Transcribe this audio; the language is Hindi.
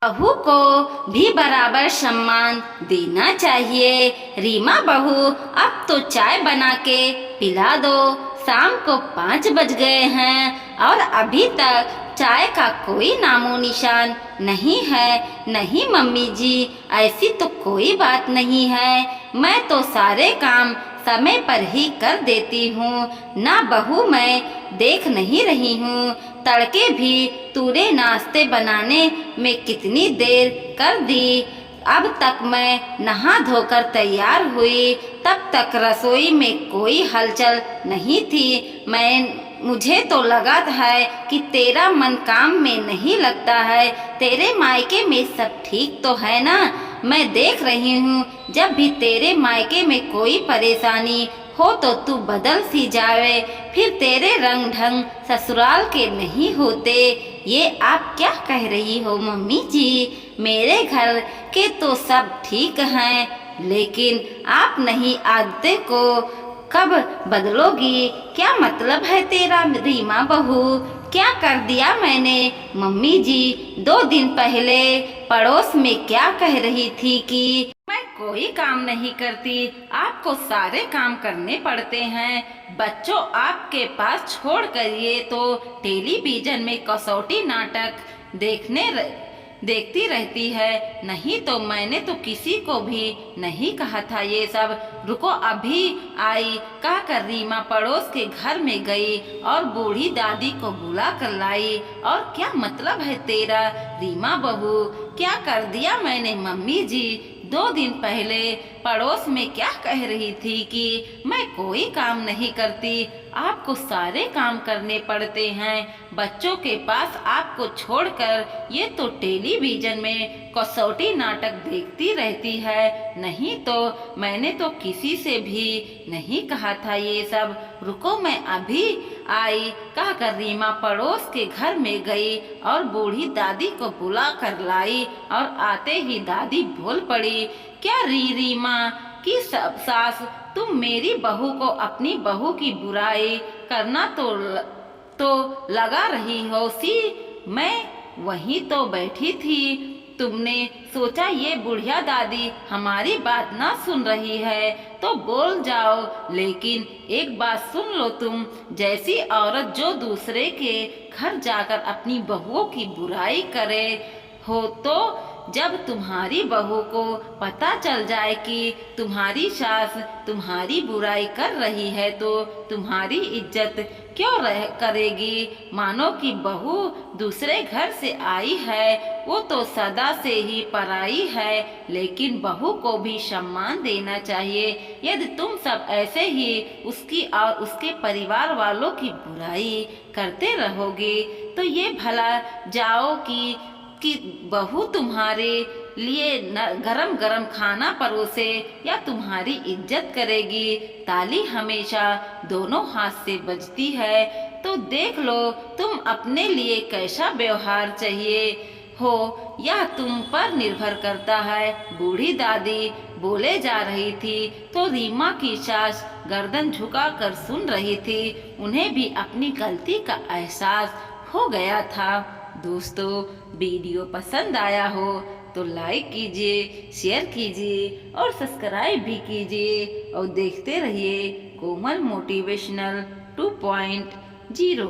बहू को भी बराबर सम्मान देना चाहिए। रीमा बहू, अब तो चाय बना के पिला दो। शाम को 5 बज गए हैं और अभी तक चाय का कोई नामो निशान नहीं है। नहीं मम्मी जी, ऐसी तो कोई बात नहीं है। मैं तो सारे काम समय पर ही कर देती हूँ ना बहू। मैं देख नहीं रही हूँ, तड़के भी तूने नाश्ते बनाने में कितनी देर कर दी। अब तक मैं नहा धोकर तैयार हुई, तब तक रसोई में कोई हलचल नहीं थी। मुझे तो लगा है कि तेरा मन काम में नहीं लगता है। तेरे मायके में सब ठीक तो है ना? मैं देख रही हूँ, जब भी तेरे मायके में कोई परेशानी हो तो तू बदल सी जावे, फिर तेरे रंग ढंग ससुराल के नहीं होते। ये आप क्या कह रही हो मम्मी जी? मेरे घर के तो सब ठीक हैं, लेकिन आप नई आदतें को कब बदलोगी? क्या मतलब है तेरा रीमा बहू? क्या कर दिया मैंने? मम्मी जी 2 दिन पहले पड़ोस में क्या कह रही थी कि मैं कोई काम नहीं करती, आपको सारे काम करने पड़ते हैं। बच्चों, आपके पास छोड़ कर ये तो टेलीविजन में कसौटी नाटक देखती रहती है। नहीं तो मैंने तो किसी को भी नहीं कहा था ये सब। रुको, अभी आई कहकर रीमा पड़ोस के घर में गई और बूढ़ी दादी को बुला कर लाई। और क्या मतलब है तेरा रीमा बहू? क्या कर दिया मैंने मम्मी जी? 2 दिन पहले पड़ोस में क्या कह रही थी कि मैं कोई काम नहीं करती, आपको सारे काम करने पड़ते हैं। बच्चों के पास आपको छोड़कर ये तो टेलीविजन में कसौटी नाटक देखती रहती है। नहीं तो मैंने तो किसी से भी नहीं कहा था ये सब। रुको, मैं अभी आई कहकर रीमा पड़ोस के घर में गई और बूढ़ी दादी को बुला कर लाई। और आते ही दादी बोल पड़ी, क्या रीमा की सास, तुम मेरी बहू को अपनी बहू की बुराई करना तो लगा रही हो सी? मैं वहीं तो बैठी थी, तुमने सोचा ये बुढ़िया दादी हमारी बात ना सुन रही है तो बोल जाओ। लेकिन एक बात सुन लो, तुम जैसी औरत जो दूसरे के घर जाकर अपनी बहुओं की बुराई करे हो, तो जब तुम्हारी बहू को पता चल जाए कि तुम्हारी सास तुम्हारी बुराई कर रही है तो तुम्हारी इज्जत क्यों करेगी? मानो कि बहू दूसरे घर से आई है, वो तो सदा से ही पराई है, लेकिन बहू को भी सम्मान देना चाहिए। यदि तुम सब ऐसे ही उसकी और उसके परिवार वालों की बुराई करते रहोगे तो ये भला जाओ कि बहू तुम्हारे लिए गरम गरम खाना परोसे या तुम्हारी इज्जत करेगी? ताली हमेशा दोनों हाथ से बजती है, तो देख लो तुम अपने लिए कैसा व्यवहार चाहिए हो, यह तुम पर निर्भर करता है। बूढ़ी दादी बोले जा रही थी तो रीमा की सास गर्दन झुकाकर सुन रही थी। उन्हें भी अपनी गलती का एहसास हो गया था। दोस्तों, वीडियो पसंद आया हो तो लाइक कीजिए, शेयर कीजिए और सब्सक्राइब भी कीजिए और देखते रहिए कोमल मोटिवेशनल 2.0।